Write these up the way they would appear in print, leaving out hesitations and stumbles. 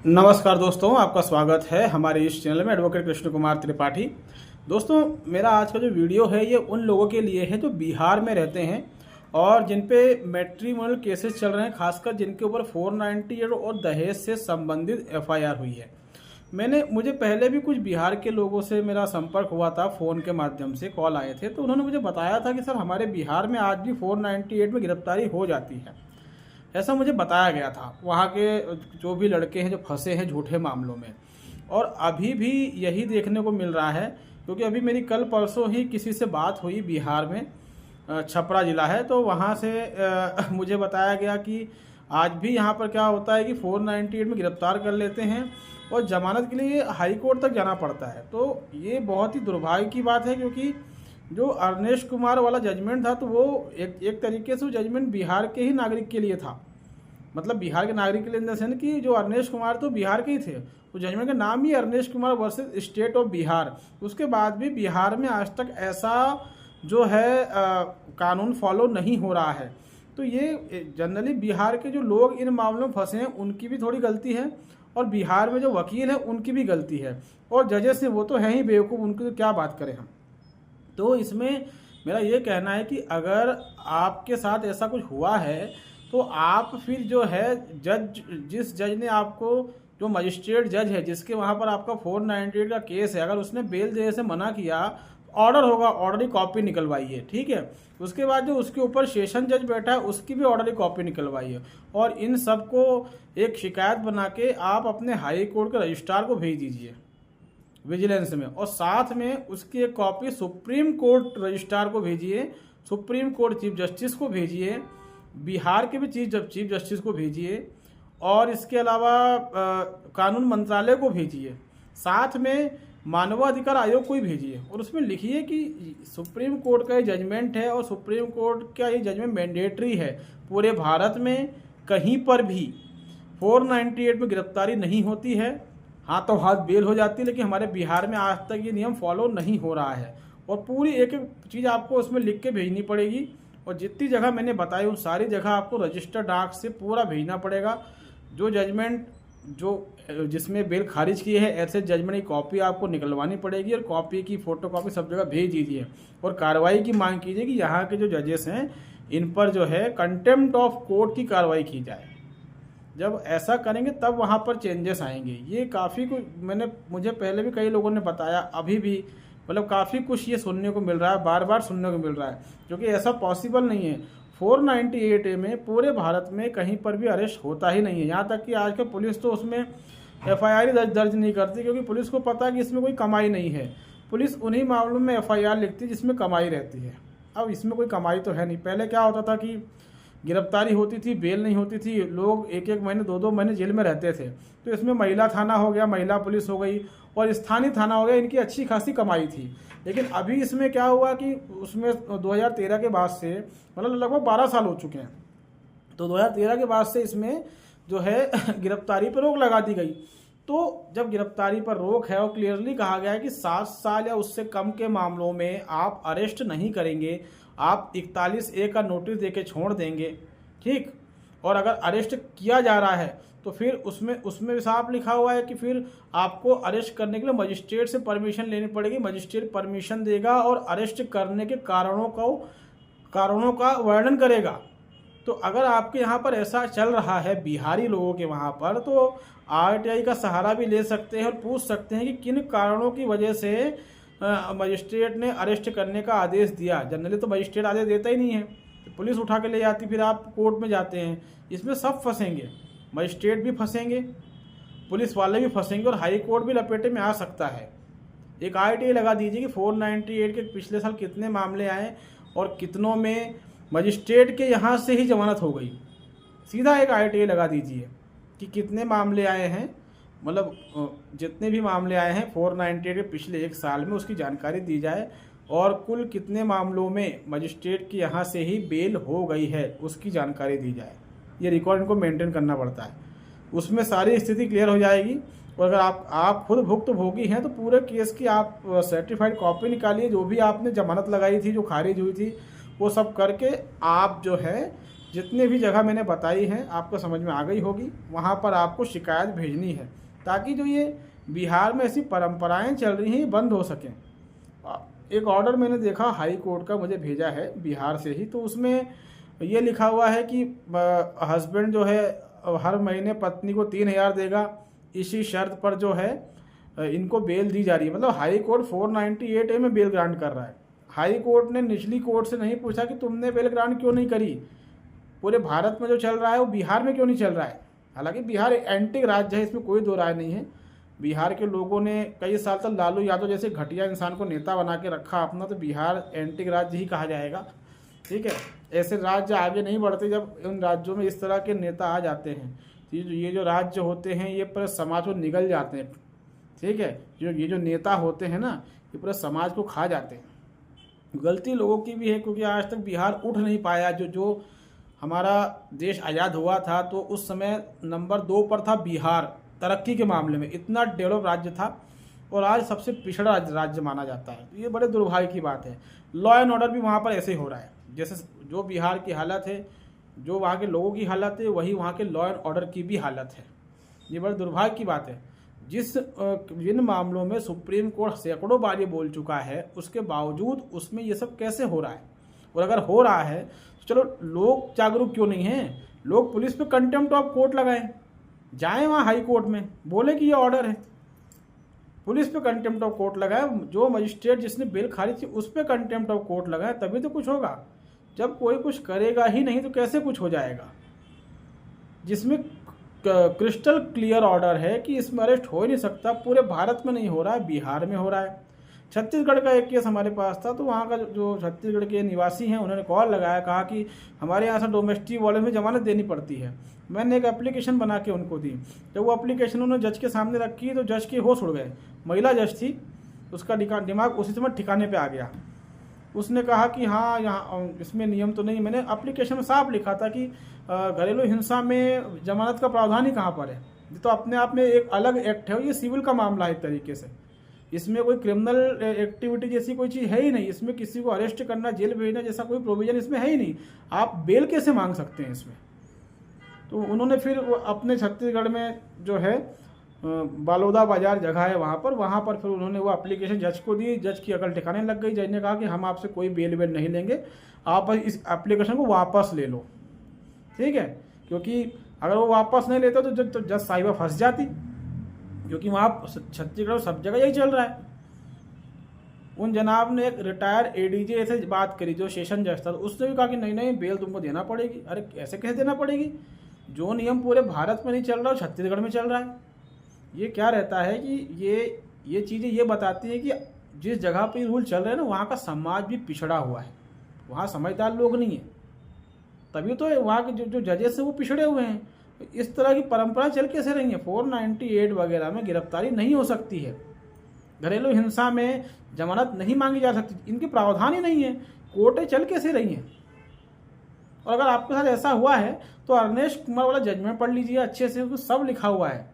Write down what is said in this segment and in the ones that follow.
नमस्कार दोस्तों, आपका स्वागत है हमारे इस चैनल में एडवोकेट कृष्ण कुमार त्रिपाठी। दोस्तों, मेरा आज का जो वीडियो है ये उन लोगों के लिए है जो बिहार में रहते हैं और जिन पे मैट्रिमोनियल केसेस चल रहे हैं, खासकर जिनके ऊपर 498 और दहेज से संबंधित एफआईआर हुई है। मुझे पहले भी कुछ बिहार के लोगों से मेरा संपर्क हुआ था, फ़ोन के माध्यम से कॉल आए थे, तो उन्होंने मुझे बताया था कि सर हमारे बिहार में आज भी 498 में गिरफ्तारी हो जाती है। ऐसा मुझे बताया गया था वहाँ के जो भी लड़के हैं जो फंसे हैं झूठे मामलों में। और अभी भी यही देखने को मिल रहा है, क्योंकि अभी मेरी कल परसों ही किसी से बात हुई बिहार में, छपरा ज़िला है, तो वहाँ से मुझे बताया गया कि आज भी यहाँ पर क्या होता है कि 498 में गिरफ्तार कर लेते हैं और जमानत के लिए हाई कोर्ट तक जाना पड़ता है। तो ये बहुत ही दुर्भाग्य की बात है, क्योंकि जो अरनेश कुमार वाला जजमेंट था तो वो एक तरीके से वो जजमेंट बिहार के ही नागरिक के लिए था। मतलब बिहार के नागरिक के लिए इन द सेंस कि जो अरनेश कुमार तो बिहार के ही थे, तो जजमेंट का नाम ही Arnesh Kumar versus state of Bihar. उसके बाद भी बिहार में आज तक ऐसा जो है कानून फॉलो नहीं हो रहा है। तो ये जनरली बिहार के जो लोग इन मामलों में फंसे हैं उनकी भी थोड़ी गलती है, और बिहार में जो वकील हैं उनकी भी गलती है, और जजेस हैं वो तो हैं ही बेवकूफ़, उनकी तो क्या बात करें हम। तो इसमें मेरा ये कहना है कि अगर आपके साथ ऐसा कुछ हुआ है तो आप फिर जो है जिस जज ने आपको, जो मजिस्ट्रेट जज है जिसके वहाँ पर आपका 498 का केस है, अगर उसने बेल देने से मना किया, ऑर्डर होगा, ऑर्डर की कॉपी निकलवाइए, ठीक है। उसके बाद जो उसके ऊपर सेशन जज बैठा है उसकी भी ऑर्डर की कॉपी निकलवाइए, और इन सबको एक शिकायत बना के आप अपने हाई कोर्ट के रजिस्ट्रार को भेज दीजिए विजिलेंस में, और साथ में उसकी एक कॉपी सुप्रीम कोर्ट रजिस्ट्रार को भेजिए, सुप्रीम कोर्ट चीफ जस्टिस को भेजिए, बिहार के भी चीफ जस्टिस को भेजिए, और इसके अलावा कानून मंत्रालय को भेजिए, साथ में मानवाधिकार आयोग को ही भेजिए, और उसमें लिखिए कि सुप्रीम कोर्ट का ये जजमेंट है और सुप्रीम कोर्ट का ये जजमेंट मैंडेटरी है, पूरे भारत में कहीं पर भी 498 में गिरफ्तारी नहीं होती है, हाथों हाथ बेल हो जाती है, लेकिन हमारे बिहार में आज तक ये नियम फॉलो नहीं हो रहा है। और पूरी एक एक चीज़ आपको उसमें लिख के भेजनी पड़ेगी, और जितनी जगह मैंने बताई उन सारी जगह आपको रजिस्टर डाक से पूरा भेजना पड़ेगा। जो जजमेंट जिसमें बेल खारिज की है, ऐसे जजमेंट की कॉपी आपको निकलवानी पड़ेगी, और कॉपी की फ़ोटोकॉपी सब जगह भेज दीजिए, और कार्रवाई की मांग कीजिए कि यहाँ के जो जजेस हैं इन पर जो है कंटेम्प्ट ऑफ कोर्ट की कार्रवाई की जाए। जब ऐसा करेंगे तब वहाँ पर चेंजेस आएंगे। ये काफ़ी कुछ मुझे पहले भी कई लोगों ने बताया, अभी भी मतलब काफ़ी कुछ ये सुनने को मिल रहा है, बार बार सुनने को मिल रहा है, क्योंकि ऐसा पॉसिबल नहीं है। 498 में पूरे भारत में कहीं पर भी अरेस्ट होता ही नहीं है। यहाँ तक कि आजकल पुलिस तो उसमें एफआईआर ही दर्ज नहीं करती, क्योंकि पुलिस को पता है कि इसमें कोई कमाई नहीं है। पुलिस उन्हीं मामलों में एफआईआर लिखती है जिसमें कमाई रहती है। अब इसमें कोई कमाई तो है नहीं। पहले क्या होता था कि गिरफ्तारी होती थी, बेल नहीं होती थी, लोग एक एक महीने 2-2 महीने जेल में रहते थे, तो इसमें महिला थाना हो गया, महिला पुलिस हो गई, और स्थानीय थाना हो गया, इनकी अच्छी खासी कमाई थी। लेकिन अभी इसमें क्या हुआ कि उसमें 2013 के बाद से, मतलब लगभग 12 साल हो चुके हैं, तो 2013 के बाद से इसमें जो है गिरफ्तारी पर रोक लगा दी गई। तो जब गिरफ्तारी पर रोक है और क्लियरली कहा गया है कि 7 साल या उससे कम के मामलों में आप अरेस्ट नहीं करेंगे, आप 41A का नोटिस देके छोड़ देंगे, ठीक। और अगर अरेस्ट किया जा रहा है तो फिर उसमें साफ लिखा हुआ है कि फिर आपको अरेस्ट करने के लिए मजिस्ट्रेट से परमिशन लेनी पड़ेगी, मजिस्ट्रेट परमिशन देगा और अरेस्ट करने के कारणों का वर्णन करेगा। तो अगर आपके यहाँ पर ऐसा चल रहा है बिहारी लोगों के वहाँ पर, तो आरटीआई का सहारा भी ले सकते हैं और पूछ सकते हैं कि किन कारणों की वजह से मजिस्ट्रेट ने अरेस्ट करने का आदेश दिया। जनरली तो मजिस्ट्रेट आदेश देता ही नहीं है, तो पुलिस उठा के ले जाती, फिर आप कोर्ट में जाते हैं। इसमें सब फंसेंगे, मजिस्ट्रेट भी फंसेंगे, पुलिस वाले भी फंसेंगे, और हाई कोर्ट भी लपेटे में आ सकता है। एक आरटीआई लगा दीजिए कि 498 के पिछले साल कितने मामले आए और कितनों में मजिस्ट्रेट के यहाँ से ही जमानत हो गई। सीधा एक आरटीआई लगा दीजिए कि कितने मामले आए हैं, मतलब जितने भी मामले आए हैं 498 के पिछले 1 साल में, उसकी जानकारी दी जाए, और कुल कितने मामलों में मजिस्ट्रेट के यहाँ से ही बेल हो गई है उसकी जानकारी दी जाए। ये रिकॉर्ड इनको मेंटेन करना पड़ता है, उसमें सारी स्थिति क्लियर हो जाएगी। और अगर आप खुद भुक्तभोगी हैं तो पूरे केस की आप सर्टिफाइड कॉपी निकालिए, जो भी आपने जमानत लगाई थी जो खारिज हुई थी वो सब करके आप जो है जितनी भी जगह मैंने बताई है आपको समझ में आ गई होगी, वहाँ पर आपको शिकायत भेजनी है ताकि जो ये बिहार में ऐसी परंपराएं चल रही हैं ये बंद हो सकें। एक ऑर्डर मैंने देखा हाई कोर्ट का, मुझे भेजा है बिहार से ही, तो उसमें ये लिखा हुआ है कि हस्बैंड जो है हर महीने पत्नी को 3,000 देगा, इसी शर्त पर जो है इनको बेल दी जा रही है। मतलब हाई कोर्ट 498A में बेल ग्रांट कर रहा है। हाई कोर्ट ने निचली कोर्ट से नहीं पूछा कि तुमने बेल ग्रांट क्यों नहीं करी। पूरे भारत में जो चल रहा है वो बिहार में क्यों नहीं चल रहा है। हालांकि बिहार एंटी राज्य है, इसमें कोई दो राय नहीं है। बिहार के लोगों ने कई साल तक लालू यादव जैसे घटिया इंसान को नेता बना के रखा अपना, तो बिहार एंटी राज्य ही कहा जाएगा। ठीक है, ऐसे राज्य आगे नहीं बढ़ते जब उन राज्यों में इस तरह के नेता आ जाते हैं। ये जो राज्य होते हैं ये पूरे समाज को निगल जाते हैं। ठीक है, ये जो नेता होते हैं ना ये पूरे समाज को खा जाते हैं। गलती लोगों की भी है क्योंकि आज तक बिहार उठ नहीं पाया। जो हमारा देश आज़ाद हुआ था तो उस समय नंबर 2 पर था बिहार, तरक्की के मामले में इतना डेवलप राज्य था, और आज सबसे पिछड़ा राज्य माना जाता है। ये बड़े दुर्भाग्य की बात है। लॉ एंड ऑर्डर भी वहाँ पर ऐसे ही हो रहा है, जैसे जो बिहार की हालत है, जो वहाँ के लोगों की हालत है, वही वहाँ के लॉ एंड ऑर्डर की भी हालत है। ये बड़े दुर्भाग्य की बात है। जिन मामलों में सुप्रीम कोर्ट सैकड़ों बार ये बोल चुका है, उसके बावजूद उसमें ये सब कैसे हो रहा है। और अगर हो रहा है तो चलो लोग जागरूक क्यों नहीं हैं, लोग पुलिस पे कंटेम्प्ट ऑफ कोर्ट लगाएं, जाएं वहाँ हाई कोर्ट में, बोले कि ये ऑर्डर है, पुलिस पे कंटेम्प्ट ऑफ कोर्ट लगाए, जो मजिस्ट्रेट जिसने बेल खारिज की उस पर कंटेम्प्ट ऑफ कोर्ट लगाए, तभी तो कुछ होगा। जब कोई कुछ करेगा ही नहीं तो कैसे कुछ हो जाएगा। जिसमें क्रिस्टल क्लियर ऑर्डर है कि इसमें अरेस्ट हो ही नहीं सकता, पूरे भारत में नहीं हो रहा है, बिहार में हो रहा है। छत्तीसगढ़ का एक केस हमारे पास था, तो वहाँ का जो छत्तीसगढ़ के निवासी हैं उन्होंने कॉल लगाया, कहा कि हमारे यहाँ से डोमेस्टिक वायलेंस में जमानत देनी पड़ती है। मैंने एक एप्लीकेशन बना के उनको दी, जब वो एप्लीकेशन उन्होंने जज के सामने रखी तो जज के होश उड़ गए। महिला जज थी, उसका दिमाग उसी समय ठिकाने पे आ गया। उसने कहा कि हाँ यहाँ इसमें नियम तो नहीं, मैंने एप्लीकेशन में साफ लिखा था कि घरेलू हिंसा में जमानत का प्रावधान ही कहाँ पर है। ये तो अपने आप में एक अलग एक्ट है, ये सिविल का मामला है एक तरीके से। इसमें कोई क्रिमिनल एक्टिविटी जैसी कोई चीज़ है ही नहीं, इसमें किसी को अरेस्ट करना, जेल भेजना जैसा कोई प्रोविजन इसमें है ही नहीं। आप बेल कैसे मांग सकते हैं इसमें। तो उन्होंने फिर अपने छत्तीसगढ़ में जो है बालोदा बाजार जगह है वहाँ पर फिर उन्होंने वो एप्लीकेशन जज को दी। जज की अकल ठिकाने लग गई। जज ने कहा कि हम आपसे कोई बेल नहीं लेंगे, आप इस एप्लीकेशन को वापस ले लो। ठीक है, क्योंकि अगर वो वापस नहीं लेते तो जज साहिबा फंस जाती, क्योंकि वहाँ छत्तीसगढ़ सब जगह यही चल रहा है। उन जनाब ने एक रिटायर एडीजे से बात करी जो सेशन जज था, उसने भी कहा कि नहीं बेल तुमको देना पड़ेगी। अरे ऐसे कैसे देना पड़ेगी, जो नियम पूरे भारत में नहीं चल रहा छत्तीसगढ़ में चल रहा है। ये क्या रहता है कि ये चीज़ें ये बताती हैं कि जिस जगह पे रूल चल रहे हैं ना वहाँ का समाज भी पिछड़ा हुआ है, वहाँ समझदार लोग नहीं है, तभी तो वहाँ के जो जजेस हैं वो पिछड़े हुए हैं। इस तरह की परंपरा चल कैसे रही है। 498 वगैरह में गिरफ्तारी नहीं हो सकती है, घरेलू हिंसा में जमानत नहीं मांगी जा सकती, इनके प्रावधान ही नहीं है, कोर्टें चल कैसे रही हैं। और अगर आपके साथ ऐसा हुआ है तो अर्नेश कुमार वाला जजमेंट पढ़ लीजिए अच्छे से, उसमें सब लिखा हुआ है,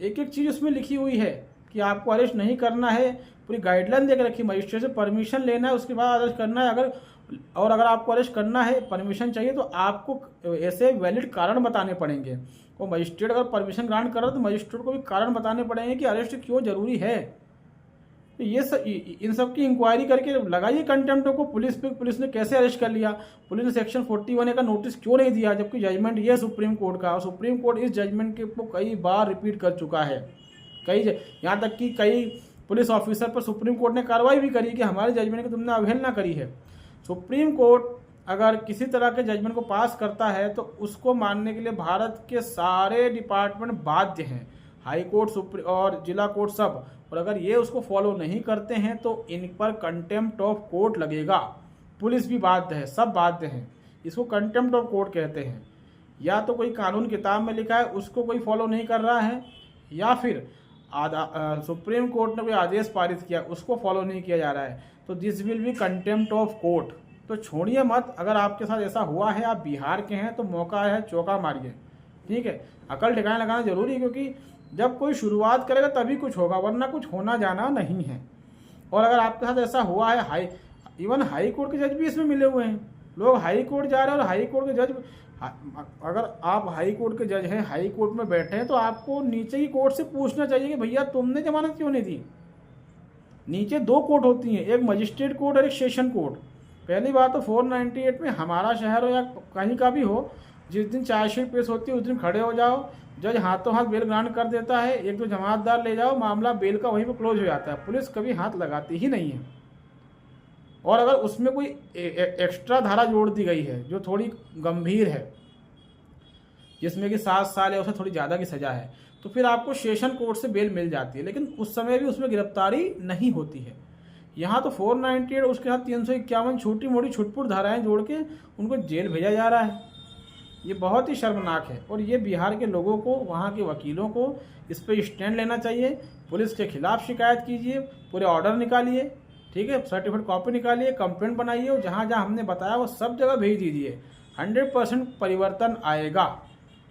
एक एक चीज़ उसमें लिखी हुई है कि आपको अरेस्ट नहीं करना है, पूरी गाइडलाइन देकर रखी, मजिस्ट्रेट से परमिशन लेना है, उसके बाद अरेस्ट करना है। अगर आपको अरेस्ट करना है, परमिशन चाहिए तो आपको ऐसे वैलिड कारण बताने पड़ेंगे। वो मजिस्ट्रेट अगर परमिशन ग्रांट कर रहा है तो मजिस्ट्रेट को भी कारण बताने पड़ेंगे कि अरेस्ट क्यों जरूरी है। इन सब की इंक्वायरी करके लगाइए कंटेम्प्ट को। पुलिस ने कैसे अरेस्ट कर लिया, पुलिस ने सेक्शन 41A का नोटिस क्यों नहीं दिया, जबकि जजमेंट ये सुप्रीम कोर्ट का, और सुप्रीम कोर्ट इस जजमेंट को कई बार रिपीट कर चुका है। यहाँ तक कि कई पुलिस ऑफिसर पर सुप्रीम कोर्ट ने कार्रवाई भी करी कि हमारे जजमेंट की तुमने अवहेलना करी है। सुप्रीम कोर्ट अगर किसी तरह के जजमेंट को पास करता है तो उसको मानने के लिए भारत के सारे डिपार्टमेंट बाध्य हैं, हाई कोर्ट और जिला कोर्ट सब। और अगर ये उसको फॉलो नहीं करते हैं तो इन पर कंटेम्प्ट ऑफ कोर्ट लगेगा। पुलिस भी बाध्य है, सब बाध्य हैं, इसको कंटेम्प्ट ऑफ कोर्ट कहते हैं। या तो कोई कानून किताब में लिखा है उसको कोई फॉलो नहीं कर रहा है, या फिर सुप्रीम कोर्ट ने कोई आदेश पारित किया उसको फॉलो नहीं किया जा रहा है, तो this will be contempt of court. तो छोड़िए मत, अगर आपके साथ ऐसा हुआ है, आप बिहार के हैं, तो मौका है, चौका मारिए। ठीक है, अकल ठिकाने लगाना जरूरी है, क्योंकि जब कोई शुरुआत करेगा तभी कुछ होगा, वरना कुछ होना जाना नहीं है। और अगर आपके साथ ऐसा हुआ है, इवन हाई कोर्ट के जज भी इसमें मिले हुए हैं, लोग हाई कोर्ट जा रहे हैं और हाई कोर्ट के जज, अगर आप हाई कोर्ट के जज हैं, हाई कोर्ट में बैठे हैं, तो आपको नीचे की कोर्ट से पूछना चाहिए कि भैया तुमने जमानत क्यों नहीं दी। नीचे 2 कोर्ट होती हैं, एक मजिस्ट्रेट कोर्ट और एक सेशन कोर्ट। पहली बात तो 498 में हमारा शहर हो या कहीं का भी हो, जिस दिन चार्जशीट पेश होती है उस दिन खड़े हो जाओ, जज हाथों हाथ बेल ग्रांट कर देता है, 1-2 जमानतदार ले जाओ, मामला बेल का वहीं पर क्लोज हो जाता है। पुलिस कभी हाथ लगाती ही नहीं है। और अगर उसमें कोई एक्स्ट्रा धारा जोड़ दी गई है जो थोड़ी गंभीर है, जिसमें कि 7 साल या उससे थोड़ी ज़्यादा की सज़ा है, तो फिर आपको सेशन कोर्ट से बेल मिल जाती है, लेकिन उस समय भी उसमें गिरफ्तारी नहीं होती है। यहाँ तो 498 उसके साथ 351 छोटी मोटी छुटपुट धाराएं जोड़ के उनको जेल भेजा जा रहा है। ये बहुत ही शर्मनाक है और ये बिहार के लोगों को, वहाँ के वकीलों को इस पर स्टैंड लेना चाहिए। पुलिस के खिलाफ शिकायत कीजिए, पूरे ऑर्डर निकालिए, ठीक है, सर्टिफिकेट कॉपी निकालिए, कंप्लेंट बनाइए और जहाँ जहाँ हमने बताया वो सब जगह भेज दीजिए। 100% परिवर्तन आएगा।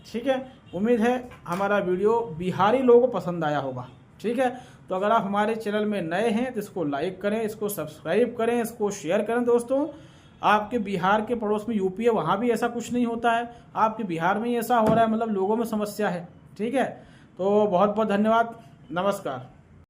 ठीक है, उम्मीद है हमारा वीडियो बिहारी लोगों को पसंद आया होगा। ठीक है, तो अगर आप हमारे चैनल में नए हैं तो इसको लाइक करें, इसको सब्सक्राइब करें, इसको शेयर करें दोस्तों। आपके बिहार के पड़ोस में यूपी है, वहाँ भी ऐसा कुछ नहीं होता है, आपके बिहार में ही ऐसा हो रहा है, मतलब लोगों में समस्या है। ठीक है, तो बहुत बहुत धन्यवाद, नमस्कार।